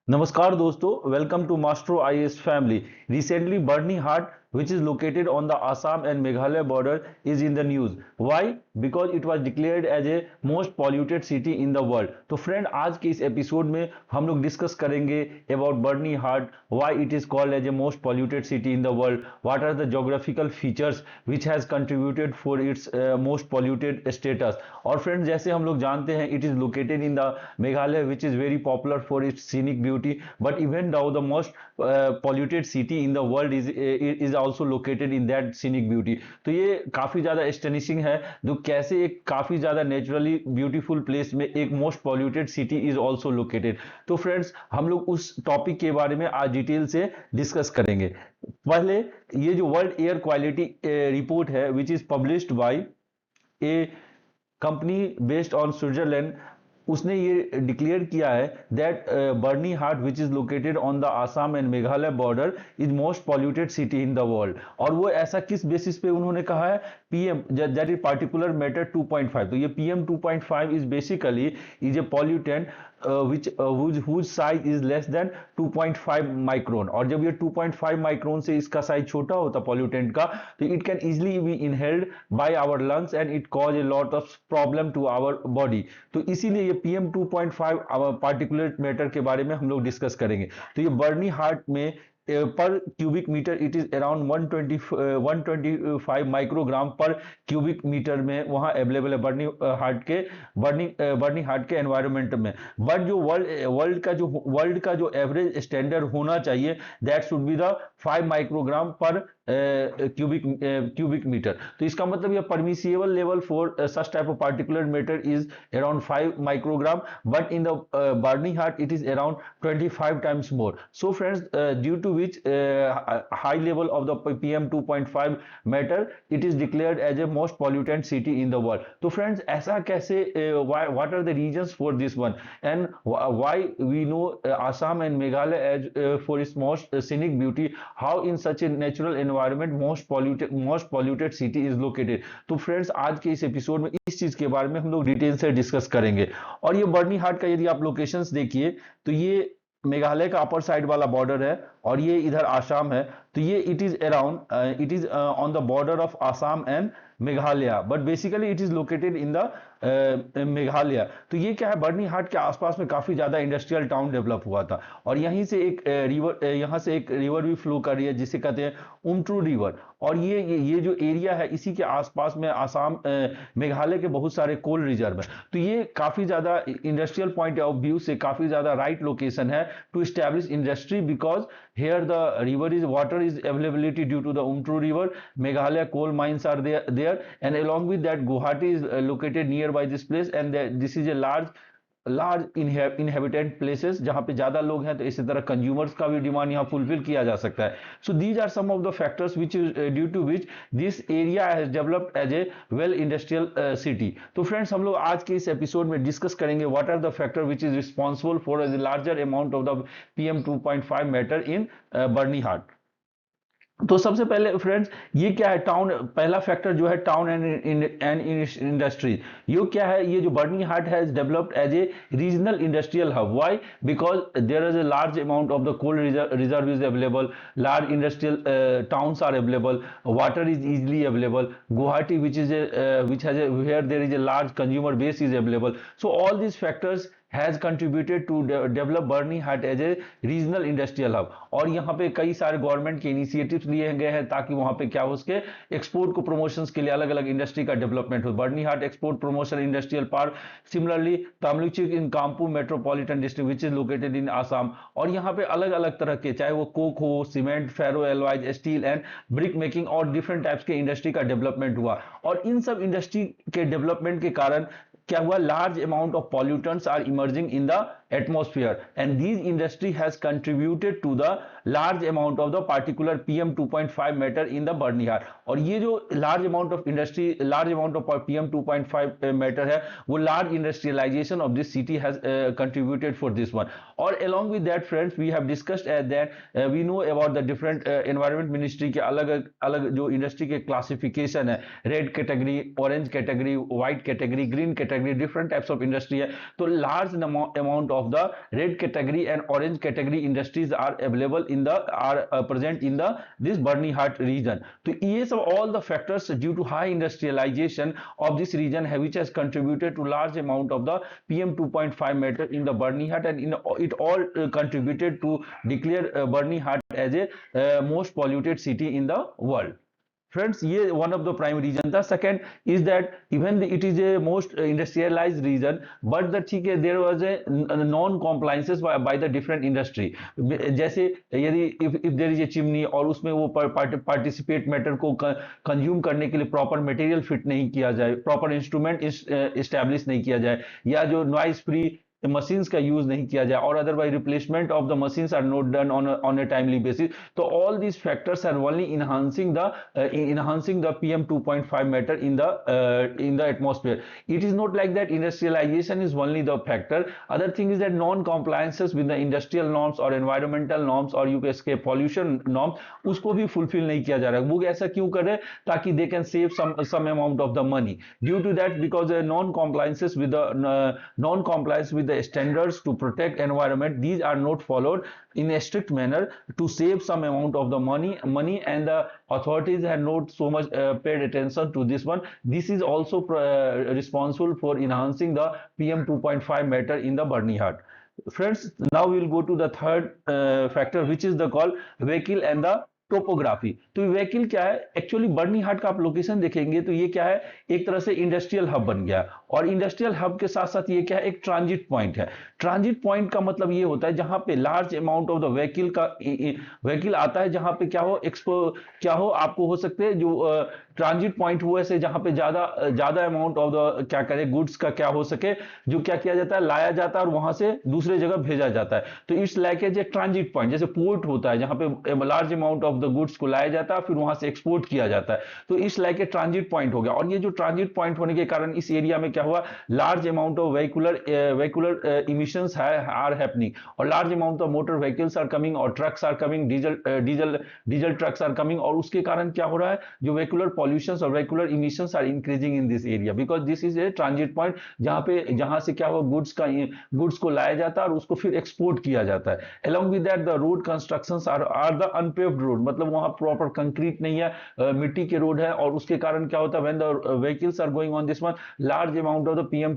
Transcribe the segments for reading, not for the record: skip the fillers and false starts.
नमस्कार दोस्तों, welcome to Maestro IAS family. Recently, Barni Ghat, which is located on the Assam and Meghalaya border, is in the news. Why? Because it was declared as a most polluted city in the world. तो friend, आज के इस episode में हम लोग discuss करेंगे about Barni Hat, why it is called as a most polluted city in the world, what are the geographical features which has contributed for its most polluted status. और friend, जैसे हम लोग जानते हैं, it is located in the Meghalaya, which is very popular for its scenic beauty. But even though the most polluted city in the world is also located in that scenic beauty. तो ये काफी ज्यादा एस्टनिशिंग है, जो कैसे एक काफी ज्यादा नेचुरली ब्यूटीफुल प्लेस में एक most polluted city is also located. तो फ्रेंड्स, हम लोग उस टॉपिक के बारे में आज डिटेल से डिस्कस करेंगे। पहले, ये जो वर्ल्ड एयर क्वालिटी रिपोर्ट है, which is published by a company based on Switzerland, उसने ये डिक्लेयर किया है that Byrnihat, which is located on the Assam and Meghalaya border, is most polluted city in the world. और वो ऐसा किस बेसिस पे उन्होंने कहा है? PM, that is particular matter 2.5। तो ये PM 2.5 is basically is a pollutant whose size is less than 2.5 micron. और जब ये 2.5 माइक्रोन से इसका साइज छोटा होता पॉल्यूटेंट का, तो it can easily be inhaled by our lungs and it cause a lot of problem to our body. तो इसीलिए ये पीएम 2.5 पार्टिकुलेट मैटर के बारे में हम लोग डिस्कस करेंगे। तो ये बर्नी हार्ट में per cubic metre it is around 125 microgram per cubic metre में वहां अवेलेबल है बर्नी हार्ट के एनवायरनमेंट में। बट जो वर्ल्ड का जो एवरेज स्टैंडर्ड होना चाहिए, that should be the 5 microgram per cubic metre. तो इसका मतलब ये permissible level for such type of particular matter is around 5 microgram, but in the Byrnihat it is around 25 times more. So friends, due to which high level of the PM 2.5 matter, it is declared as a most pollutant city in the world. तो friends, ऐसा कैसे, what are the reasons for this one, and why we know Assam and Meghalaya as for its most scenic beauty, how in such a natural environment most polluted city is located. तो friends, आज के इस episode में इस चीज के बारे में हम लोग डिटेल से डिस्कस करेंगे। और ये बर्नी हार्ट का यदि आप लोकेशंस देखिए, तो ये मेघालय का अपर साइड वाला बॉर्डर है और ये इधर आसाम है। तो ये it is on the border of Assam and Meghalaya, but basically it is located in the Meghalaya. तो ये क्या है, बर्नी हाट के आसपास में काफी ज्यादा इंडस्ट्रियल टाउन डेवलप हुआ था, और यहीं से एक यहाँ से एक रिवर भी फ्लो कर रही है जिसे कहते हैं उमट्रू रिवर। और ये जो एरिया है, इसी के आसपास में आसाम मेघालय के बहुत सारे कोल रिजर्व है। तो ये काफी ज्यादा इंडस्ट्रियल पॉइंट ऑफ व्यू से काफी ज्यादा राइट लोकेशन है to establish industry, because here the river is water is availability due to the Umtru river, Meghalaya coal mines are there, and along with that Guwahati is located nearby this place, and this is a large inhabitant places जहां पे ज्यादा लोग हैं, तो इसी तरह consumers का भी डिमांड यहाँ फुलफिल किया जा सकता है। So these are some of the factors which is due to which this area has developed as a well industrial city. तो फ्रेंड्स, हम लोग आज के इस एपिसोड में डिस्कस करेंगे what are the factor which is responsible for a larger amount of the PM 2.5 matter in Byrnihat. तो सबसे पहले फ्रेंड्स, ये क्या है, टाउन, पहला फैक्टर जो है टाउन एंड इंडस्ट्री। ये क्या है, ये जो Byrnihat has developed as a regional industrial hub. Why? Because there is a large amount of the coal reserve is available, large industrial towns are available, water is easily available, Guwahati which has a where there is a large consumer base is available. So all these factors has contributed to develop Byrnihat as a regional industrial hub. और यहाँ पे कई सारे government के initiatives लिए गए हैं ताकि वहां पे क्या हो, उसके एक्सपोर्ट को प्रमोशंस के लिए अलग अलग इंडस्ट्री का डेवलपमेंट हो। Byrnihat export promotion industrial park, similarly Tamluk in Kamrup metropolitan district which is located in Assam. और यहाँ पे अलग अलग तरह के, चाहे वो कोक हो, cement, ferro alloys, steel and brick making और डिफरेंट टाइप्स के इंडस्ट्री का डेवलपमेंट हुआ। और इन सब इंडस्ट्री के डेवलपमेंट के कारण क्या हुआ, large amount of pollutants are emerging in the atmosphere, and these industry has contributed to the large amount of the particular PM 2.5 matter in the Byrnihat. और ये जो large amount of industry, large amount of PM 2.5 matter है, वो large industrialisation of this city has contributed for this one. और along with that friends, we have discussed as that we know about the different environment ministry के अलग अलग जो industry के classification है, red category, orange category, white category, green category, different types of industry है। तो large amount of of the red category and orange category industries are available in the present in the this Bernihart region. तो ये सब all the factors due to high industrialization of this region which has contributed to large amount of the PM 2.5 matter in the Bernihart, and it all contributed to declare Bernihart as a most polluted city in the world. Friends ये one of the prime reason था. Second is that even it is a most industrialised region, but the ठीक है there was a non compliances by the different industry. जैसे यदि if there is a chimney और उसमें वो participate matter को consume करने के लिए प्रॉपर मटेरियल फिट नहीं किया जाए, प्रॉपर इंस्ट्रूमेंट इस्टेब्लिश नहीं किया जाए, या जो नॉइज फ्री मशीन्स का यूज नहीं किया जाए, और otherwise replacement of the machines are not done on a timely basis. तो all these factors are only enhancing the PM 2.5 matter in the atmosphere. It is not like that industrialisation is only the factor. Other thing is that non compliances with the industrial norms और environmental norms और यूके pollution norms, उसको भी fulfil नहीं किया जा रहा है. वो ऐसा क्यों कर रहे हैं? ताकि they can save some amount of the money. Due to that, because non compliances with the standards to protect environment, these are not followed in a strict manner to save some amount of the money, and the authorities have not so much paid attention to this one. This is also responsible for enhancing the PM 2.5 matter in the Bernihart. Friends, now we will go to the third factor, which is the called vehicle and the topography. तो vehicle क्या है? Actually Byrnihat का आप location देखेंगे तो ये क्या है, एक तरह से इंडस्ट्रियल हब बन गया, और इंडस्ट्रियल हब के साथ साथ ये क्या है, एक ट्रांजिट पॉइंट है. ट्रांजिट पॉइंट का मतलब ये होता है जहां पे large amount of the vehicle आता है, जहां पे क्या हो आपको हो सकते हैं जो ट्रांजिट पॉइंट हुआ से जहां पे ज्यादा अमाउंट ऑफ द क्या करें गुड्स का क्या हो सके, जो क्या किया जाता है, लाया जाता है और वहां से दूसरे जगह भेजा जाता है. तो it's like as a transit point. जैसे पोर्ट होता है जहां पे large amount of the goods को लाया जाता है फिर वहां से एक्सपोर्ट किया जाता है. तो it's like a transit point हो गया. और ये जो ट्रांजिट पॉइंट होने के कारण इस एरिया में क्या हुआ, large amount of vehicular emissions are happening, और large amount of motor vehicles are coming, और trucks are coming, diesel trucks are coming. और उसके कारण क्या हो रहा है, जो व्हीकुलर पॉल्यूशंस और vehicular emissions are increasing in this area, because this is a transit point जहां से क्या हुआ, गुड्स को लाया जाता है और उसको फिर एक्सपोर्ट किया जाता है. Along with that the road constructions are the unpaved road, मतलब वहां प्रॉपर कंक्रीट नहीं है, मिट्टी के रोड है, और उसके कारण क्या होता है, when the vehicles are going on this one, large amount of the PM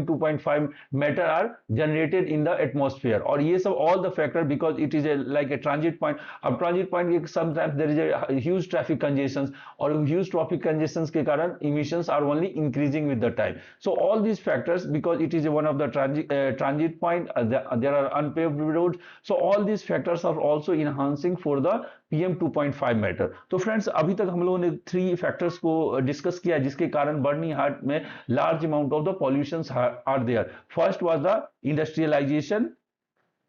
2.5 matter are generated in the atmosphere. और ये सब all the factor because it is like a transit point. अब transit point sometimes there is a huge traffic congestions, और huge traffic congestions के कारण emissions are only increasing with the time. So all these factors, because it is one of the transit point, there are unpaved roads, so all these factors are also enhancing for the PM 2.5 matter. तो friends, अभी तक हम लोगों ने 3 factors को discuss किया जिसके कारण बर्निहाट में large amount of the pollutions are there. First was the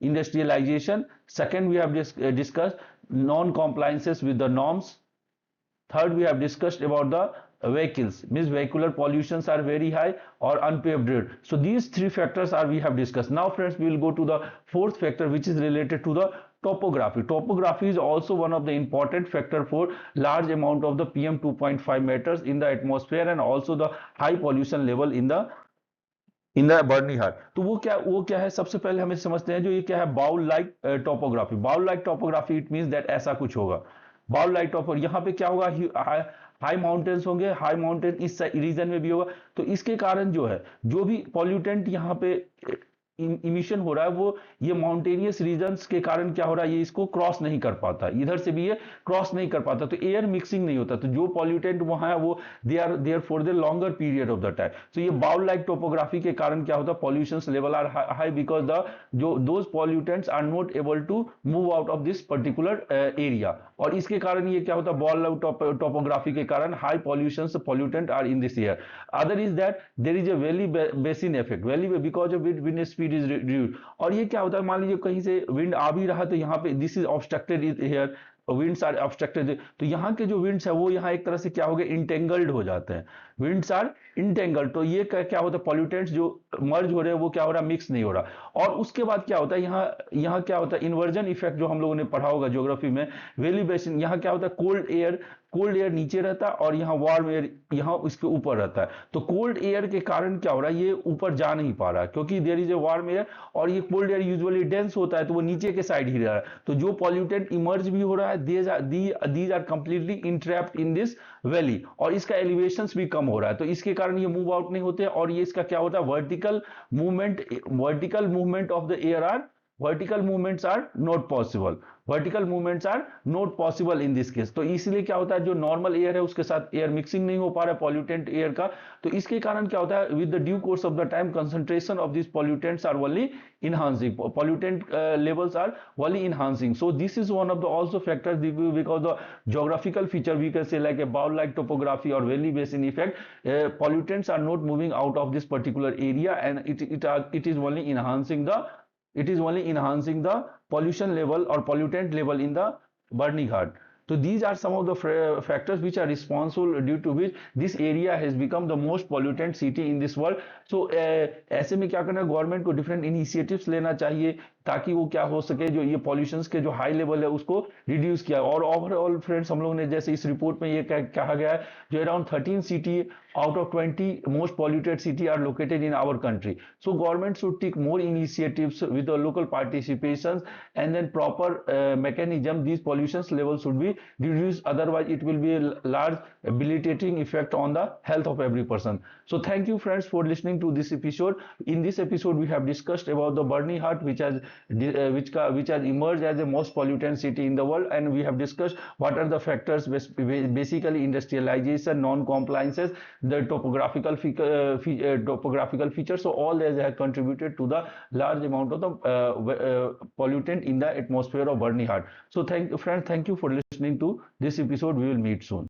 industrialisation. Second, we have discussed non-compliances with the norms. Third, we have discussed about the vehicles, means vehicular pollutions are very high or unpaved road. So these 3 factors we have discussed. Now friends, we will go to the fourth factor, which is related to the topography. Topography is also one of the important factor for large amount of the PM 2.5 matters in the atmosphere, and also the high pollution level in the Byrnihat. तो वो क्या है, सबसे पहले हमें समझते हैं जो ये क्या है, bowl like topography. Bowl like topography it means that ऐसा कुछ होगा. बाउल लाइक टोपोग्राफी, यहाँ पे क्या होगा, हाई माउंटेन्स होंगे, हाई माउंटेन इस रीजन में भी होगा. तो इसके कारण जो है, जो भी पॉल्यूटेंट यहाँ पे इमिशन हो रहा है, वो ये माउंटेनियस रीजन्स के कारण क्या हो रहा है, ये इसको क्रॉस नहीं कर पाता, इधर से भी ये क्रॉस नहीं कर पाता, तो एयर मिक्सिंग नहीं होता. तो जो पॉल्यूटेंट वहां है वो they are there for the longer period of the time. तो ये बाउल लाइक टोपोग्राफी के कारण क्या होता है, pollution level are high, because those pollutants are not able to move out of this particular area. और इसके कारण ये क्या होता है, बाउल लाइक टोपोग्राफी के कारण high pollution pollutant are in this air. Other is that there is a valley basin effect, valley because of wind speed is reduced. और ये क्या होता है, मान लीजिए कहीं से विंड आ भी रहा तो यहाँ पे this is obstructed here, winds are obstructed. तो यहाँ के जो विंड्स है वो यहाँ एक तरह से क्या हो गए, इंटेंगल्ड हो जाते हैं. winds are entangled। तो ये क्या होता है, पॉल्यूटेंट्स जो मर्ज हो रहे हैं वो क्या हो रहा है, मिक्स नहीं हो रहा। और उसके बाद क्या होता है, यहाँ क्या होता है, इन्वर्जन इफेक्ट जो हम लोगों ने पढ़ा होगा ज्योग्राफी में, वैली बेसिन, यहाँ क्या होता है, कोल्ड एयर नीचे रहता है और यहाँ वार्म एयर यहाँ उसके ऊपर रहता है। तो कोल्ड एयर के कारण क्या हो रहा है, ये ऊपर जा नहीं पा रहा क्योंकि there is a warm air, और ये कोल्ड एयर यूजुअली डेंस होता है तो वो नीचे के साइड ही रह रहा है। तो जो पॉल्यूटेंट इमर्ज भी हो रहा है, these are completely entrapped in this valley, और इसका एलिवेशंस भी कम हो रहा है, तो इसके कारण ये मूव आउट नहीं होते। और ये इसका क्या होता है, vertical movement of the air are vertical movements are not possible, vertical movements are not possible in this case। तो इसलिए क्या होता है, जो नॉर्मल एयर है उसके साथ एयर मिक्सिंग नहीं हो पा रहा है पॉल्यूटेंट एयर का, तो इसके कारण क्या होता है, with the due course of the time concentration of this pollutants are only enhancing, pollutant levels are only enhancing। So this is one of the also factors, because the geographical feature we can say like a bowl like topography or valley basin effect, pollutants are not moving out of this particular area, and it is only enhancing the pollution level or pollutant level in the Barni Ghat। So these are some of the factors which are responsible, due to which this area has become the most pollutant city in this world। So ऐसे में क्या करना है, government को different initiatives लेना चाहिए ताकि वो क्या हो सके, जो ये पॉल्यूशंस के जो हाई लेवल है उसको रिड्यूस किया। और ओवरऑल फ्रेंड्स, हम लोगों ने जैसे इस रिपोर्ट में ये कहा गया है, जो around 13 city out of 20 most polluted city are located in our country। So government should take more initiatives with the local participations and then proper mechanism, these pollutions levels should be reduced, otherwise it will be a large debilitating effect on the health of every person। So thank you friends for listening to this episode। In this episode we have discussed about the Barni Ghat, which has emerged as the most pollutant city in the world, and we have discussed what are the factors, basically industrialization, non-compliances, the topographical features, so all these have contributed to the large amount of the pollutant in the atmosphere of Barni Ghat। So thank you friends, thank you for listening to this episode, we will meet soon।